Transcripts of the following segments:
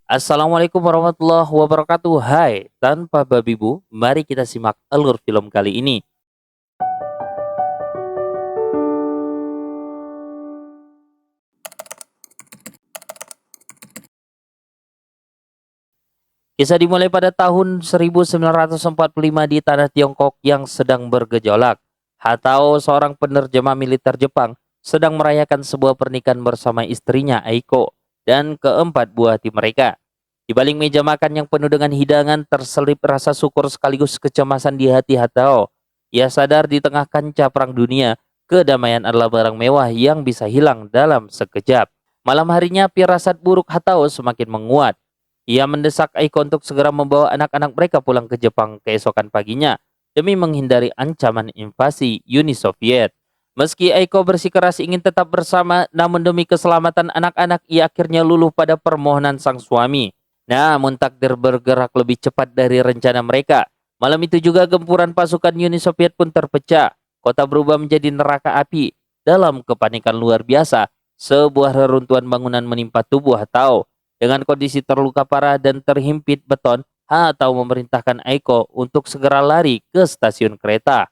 Assalamualaikum warahmatullahi wabarakatuh. Hai, tanpa babi bu, mari kita simak alur film kali ini. Kisah dimulai pada tahun 1945 di tanah Tiongkok yang sedang bergejolak. Hatao, seorang penerjemah militer Jepang, sedang merayakan sebuah pernikahan bersama istrinya Aiko dan keempat buah hati mereka. Di balik meja makan yang penuh dengan hidangan terselip rasa syukur sekaligus kecemasan di hati Hatao. Ia sadar di tengah kancah perang dunia, kedamaian adalah barang mewah yang bisa hilang dalam sekejap. Malam harinya firasat buruk Hatao semakin menguat. Ia mendesak Aiko untuk segera membawa anak-anak mereka pulang ke Jepang keesokan paginya demi menghindari ancaman invasi Uni Soviet. Meski Aiko bersikeras ingin tetap bersama, namun demi keselamatan anak-anak ia akhirnya luluh pada permohonan sang suami. Namun takdir bergerak lebih cepat dari rencana mereka. Malam itu juga gempuran pasukan Uni Soviet pun terpecah. Kota berubah menjadi neraka api. Dalam kepanikan luar biasa, sebuah reruntuhan bangunan menimpa tubuh Hatao. Dengan kondisi terluka parah dan terhimpit beton, Hatao memerintahkan Aiko untuk segera lari ke stasiun kereta.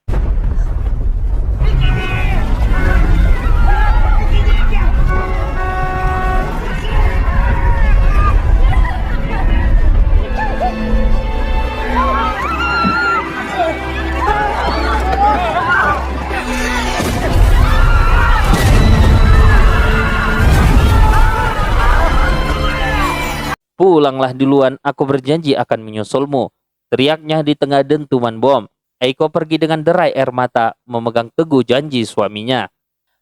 Pulanglah duluan, aku berjanji akan menyusulmu. Teriaknya di tengah dentuman bom. Eiko pergi dengan derai air mata, memegang teguh janji suaminya.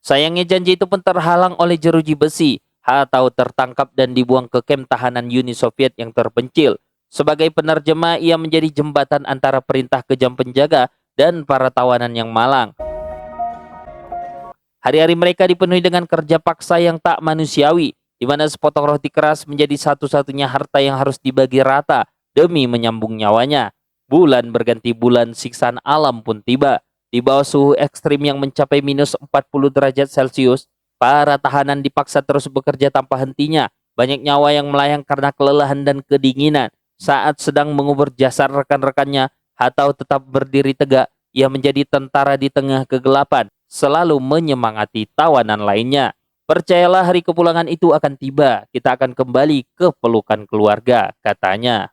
Sayangnya janji itu pun terhalang oleh jeruji besi. Hatao tertangkap dan dibuang ke kem tahanan Uni Soviet yang terpencil. Sebagai penerjemah, ia menjadi jembatan antara perintah kejam penjaga dan para tawanan yang malang. Hari-hari mereka dipenuhi dengan kerja paksa yang tak manusiawi, di mana sepotong roti keras menjadi satu-satunya harta yang harus dibagi rata demi menyambung nyawanya. Bulan berganti bulan, siksaan alam pun tiba. Di bawah suhu ekstrim yang mencapai minus 40 derajat Celcius, para tahanan dipaksa terus bekerja tanpa hentinya. Banyak nyawa yang melayang karena kelelahan dan kedinginan. Saat sedang mengubur jasad rekan-rekannya, Hatao tetap berdiri tegak. Ia menjadi tentara di tengah kegelapan, selalu menyemangati tawanan lainnya. Percayalah, hari kepulangan itu akan tiba. Kita akan kembali ke pelukan keluarga, katanya.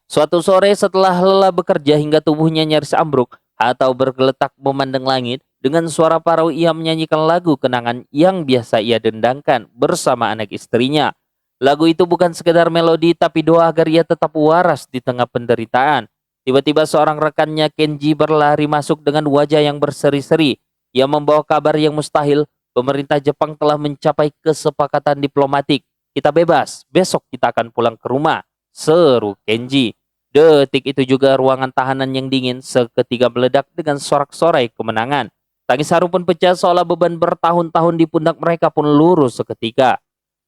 Suatu sore setelah lelah bekerja hingga tubuhnya nyaris ambruk, Hatao bergeletak memandang langit. Dengan suara parau ia menyanyikan lagu kenangan yang biasa ia dendangkan bersama anak istrinya. Lagu itu bukan sekedar melodi tapi doa agar ia tetap waras di tengah penderitaan. Tiba-tiba seorang rekannya Kenji berlari masuk dengan wajah yang berseri-seri. Ia membawa kabar yang mustahil. Pemerintah Jepang telah mencapai kesepakatan diplomatik. Kita bebas, besok kita akan pulang ke rumah, seru Kenji. Detik itu juga ruangan tahanan yang dingin seketika meledak dengan sorak-sorai kemenangan. Tangis haru pun pecah seolah beban bertahun-tahun di pundak mereka pun lurus seketika.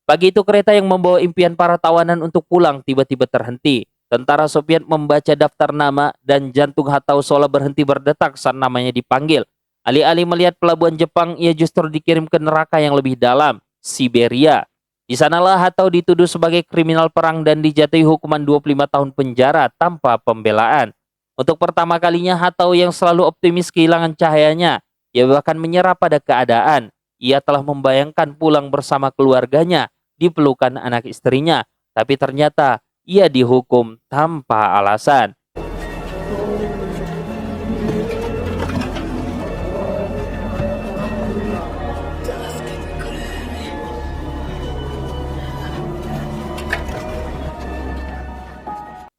Pagi itu kereta yang membawa impian para tawanan untuk pulang tiba-tiba terhenti. Tentara Soviet membaca daftar nama dan jantung Hatao seolah berhenti berdetak saat namanya dipanggil. Alih-alih melihat pelabuhan Jepang, ia justru dikirim ke neraka yang lebih dalam, Siberia. Di sanalah Hatao dituduh sebagai kriminal perang dan dijatuhi hukuman 25 tahun penjara tanpa pembelaan. Untuk pertama kalinya Hatao yang selalu optimis kehilangan cahayanya. Ia bahkan menyerah pada keadaan. Ia telah membayangkan pulang bersama keluarganya di pelukan anak istrinya. Tapi ternyata ia dihukum tanpa alasan.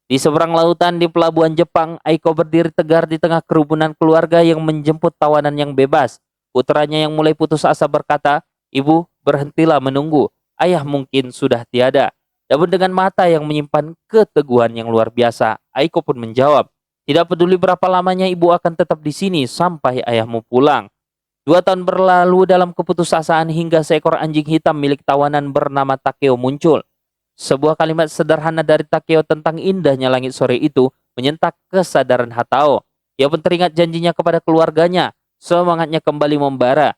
Di seberang lautan di pelabuhan Jepang, Aiko berdiri tegar di tengah kerumunan keluarga yang menjemput tawanan yang bebas. Putranya yang mulai putus asa berkata, "Ibu, berhentilah menunggu. Ayah mungkin sudah tiada." Namun dengan mata yang menyimpan keteguhan yang luar biasa, Aiko pun menjawab, "Tidak peduli berapa lamanya ibu akan tetap di sini sampai ayahmu pulang." 2 tahun berlalu dalam keputusasaan hingga seekor anjing hitam milik tawanan bernama Takeo muncul. Sebuah kalimat sederhana dari Takeo tentang indahnya langit sore itu menyentak kesadaran Hatao. Ia pun teringat janjinya kepada keluarganya. Semangatnya kembali membara.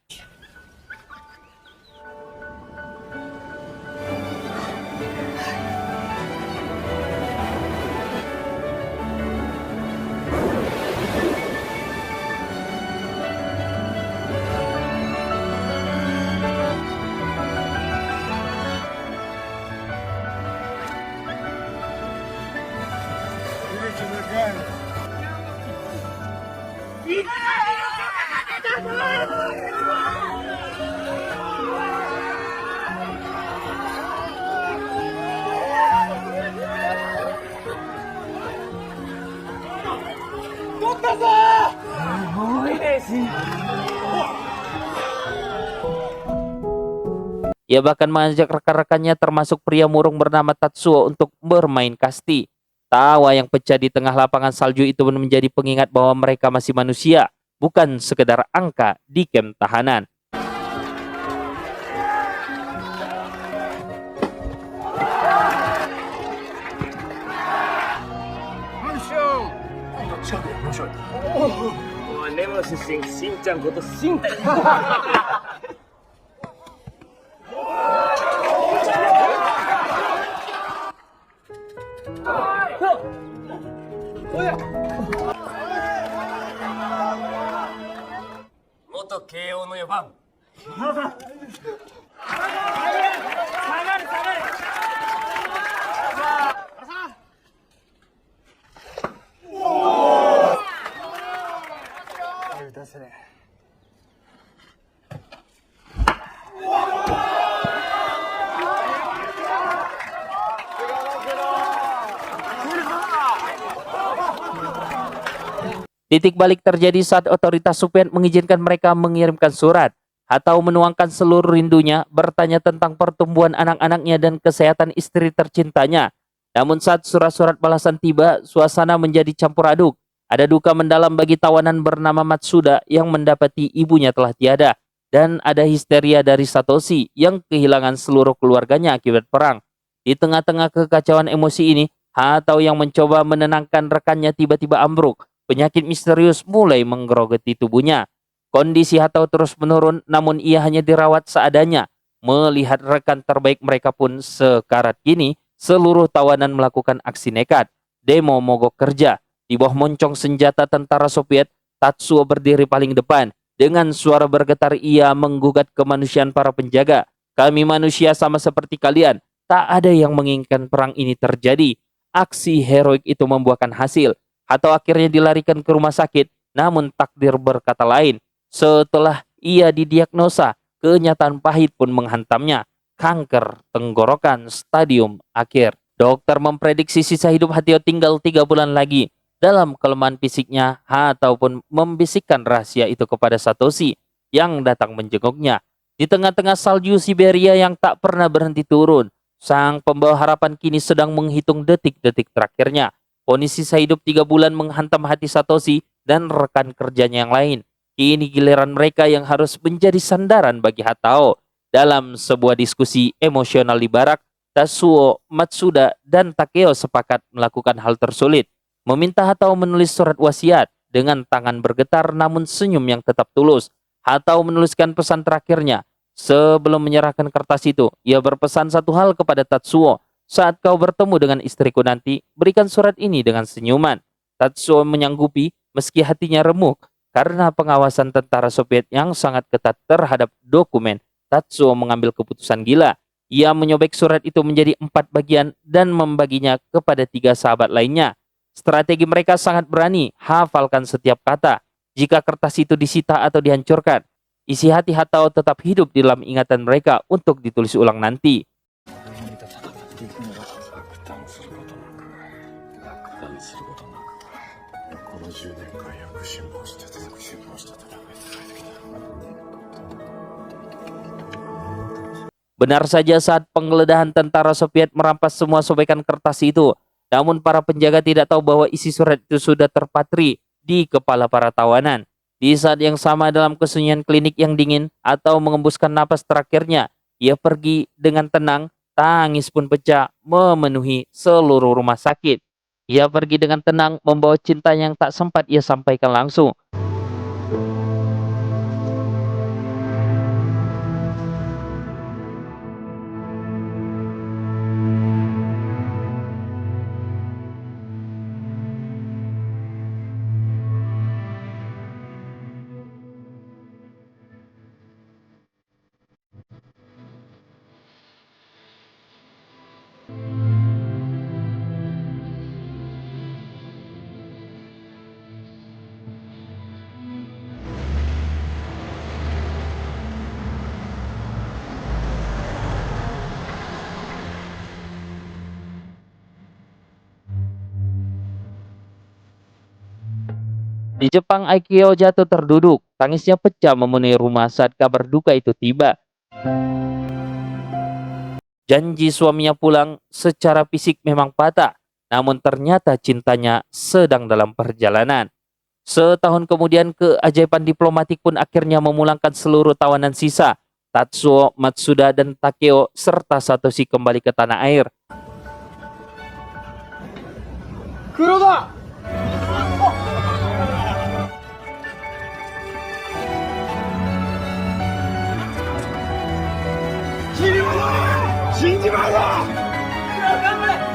Ia bahkan mengajak rekan-rekannya termasuk pria murung bernama Tatsuo untuk bermain kasti. Tawa yang pecah di tengah lapangan salju itu pun menjadi pengingat bahwa mereka masih manusia, bukan sekedar angka di kem tahanan. Titik balik terjadi saat otoritas Soviet mengizinkan mereka mengirimkan surat atau menuangkan seluruh rindunya bertanya tentang pertumbuhan anak-anaknya dan kesehatan istri tercintanya. Namun saat surat-surat balasan tiba, suasana menjadi campur aduk. Ada duka mendalam bagi tawanan bernama Matsuda yang mendapati ibunya telah tiada. Dan ada histeria dari Satoshi yang kehilangan seluruh keluarganya akibat perang. Di tengah-tengah kekacauan emosi ini, Hatao yang mencoba menenangkan rekannya tiba-tiba ambruk. Penyakit misterius mulai menggerogoti tubuhnya. Kondisi Hatao terus menurun, namun ia hanya dirawat seadanya. Melihat rekan terbaik mereka pun sekarat kini, seluruh tawanan melakukan aksi nekat. Demo mogok kerja. Di bawah moncong senjata tentara Soviet, Tatsuo berdiri paling depan. Dengan suara bergetar ia menggugat kemanusiaan para penjaga. Kami manusia sama seperti kalian. Tak ada yang menginginkan perang ini terjadi. Aksi heroik itu membuahkan hasil. Atau akhirnya dilarikan ke rumah sakit, namun takdir berkata lain. Setelah ia didiagnosa, kenyataan pahit pun menghantamnya. Kanker tenggorokan stadium akhir. Dokter memprediksi sisa hidup Hatao tinggal 3 bulan lagi. Dalam kelemahan fisiknya, ataupun membisikkan rahasia itu kepada Satoshi yang datang menjenguknya. Di tengah-tengah salju Siberia yang tak pernah berhenti turun, sang pembawa harapan kini sedang menghitung detik-detik terakhirnya. Kondisi sisa hidup 3 bulan menghantam hati Satoshi dan rekan kerjanya yang lain. Kini giliran mereka yang harus menjadi sandaran bagi Hatao. Dalam sebuah diskusi emosional di barak, Tatsuo, Matsuda, dan Takeo sepakat melakukan hal tersulit. Meminta Hatao menulis surat wasiat dengan tangan bergetar namun senyum yang tetap tulus. Hatao menuliskan pesan terakhirnya. Sebelum menyerahkan kertas itu, ia berpesan satu hal kepada Tatsuo. Saat kau bertemu dengan istriku nanti, berikan surat ini dengan senyuman. Tatsuo menyanggupi meski hatinya remuk karena pengawasan tentara Soviet yang sangat ketat terhadap dokumen. Tatsuo mengambil keputusan gila. Ia menyobek surat itu menjadi 4 bagian dan membaginya kepada 3 sahabat lainnya. Strategi mereka sangat berani, hafalkan setiap kata. Jika kertas itu disita atau dihancurkan, isi hati Hatao tetap hidup di dalam ingatan mereka untuk ditulis ulang nanti. Benar saja saat penggeledahan tentara Soviet merampas semua sobekan kertas itu. Namun para penjaga tidak tahu bahwa isi surat itu sudah terpatri di kepala para tawanan. Di saat yang sama dalam kesunyian klinik yang dingin atau mengembuskan napas terakhirnya, ia pergi dengan tenang, tangis pun pecah memenuhi seluruh rumah sakit. Ia pergi dengan tenang, membawa cinta yang tak sempat ia sampaikan langsung. Di Jepang, Aikyo jatuh terduduk. Tangisnya pecah memenuhi rumah saat kabar duka itu tiba. Janji suaminya pulang secara fisik memang patah, namun ternyata cintanya sedang dalam perjalanan. Setahun kemudian, keajaiban diplomatik pun akhirnya memulangkan seluruh tawanan sisa. Tatsuo, Matsuda, dan Takeo serta Satoshi kembali ke tanah air. Kuroda! 死に物死んじまうぞ頑張れ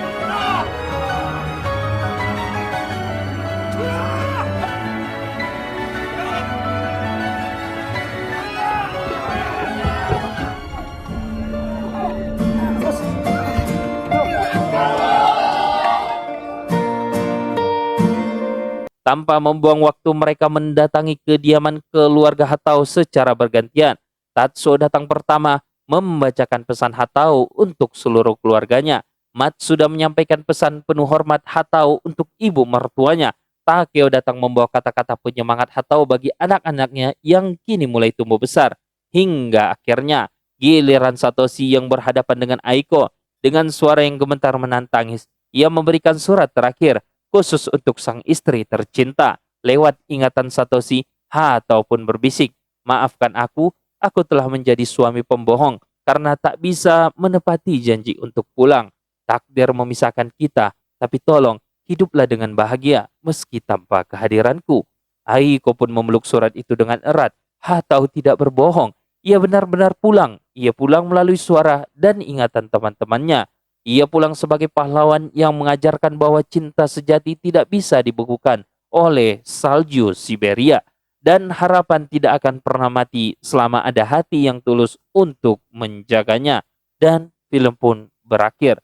Tanpa membuang waktu, mereka mendatangi kediaman keluarga Hatao secara bergantian. Tatsuo datang pertama, membacakan pesan Hatao untuk seluruh keluarganya. Matsuda menyampaikan pesan penuh hormat Hatao untuk ibu mertuanya. Takeo datang membawa kata-kata penyemangat Hatao bagi anak-anaknya yang kini mulai tumbuh besar. Hingga akhirnya, giliran Satoshi yang berhadapan dengan Aiko. Dengan suara yang gemetar menahan tangis, ia memberikan surat terakhir khusus untuk sang istri tercinta. Lewat ingatan Satoshi, ataupun berbisik, "Maafkan aku telah menjadi suami pembohong karena tak bisa menepati janji untuk pulang. Takdir memisahkan kita, tapi tolong hiduplah dengan bahagia meski tanpa kehadiranku." Aiko pun memeluk surat itu dengan erat. Hatao tidak berbohong. Ia benar-benar pulang. Ia pulang melalui suara dan ingatan teman-temannya. Ia pulang sebagai pahlawan yang mengajarkan bahwa cinta sejati tidak bisa dibekukan oleh salju Siberia. Dan harapan tidak akan pernah mati selama ada hati yang tulus untuk menjaganya. Dan film pun berakhir.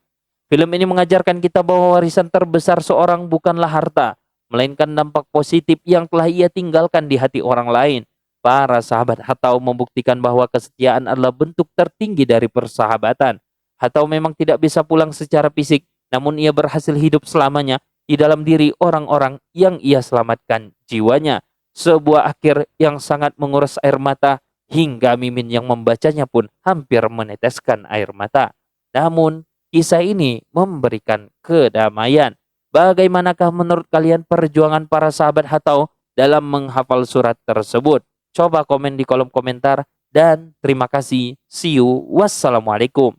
Film ini mengajarkan kita bahwa warisan terbesar seorang bukanlah harta, melainkan dampak positif yang telah ia tinggalkan di hati orang lain. Para sahabat Hatao membuktikan bahwa kesetiaan adalah bentuk tertinggi dari persahabatan. Hatao memang tidak bisa pulang secara fisik, namun ia berhasil hidup selamanya di dalam diri orang-orang yang ia selamatkan jiwanya. Sebuah akhir yang sangat menguras air mata, hingga Mimin yang membacanya pun hampir meneteskan air mata. Namun, kisah ini memberikan kedamaian. Bagaimanakah menurut kalian perjuangan para sahabat Hatao dalam menghafal surat tersebut? Coba komen di kolom komentar, dan terima kasih. See you. Wassalamualaikum.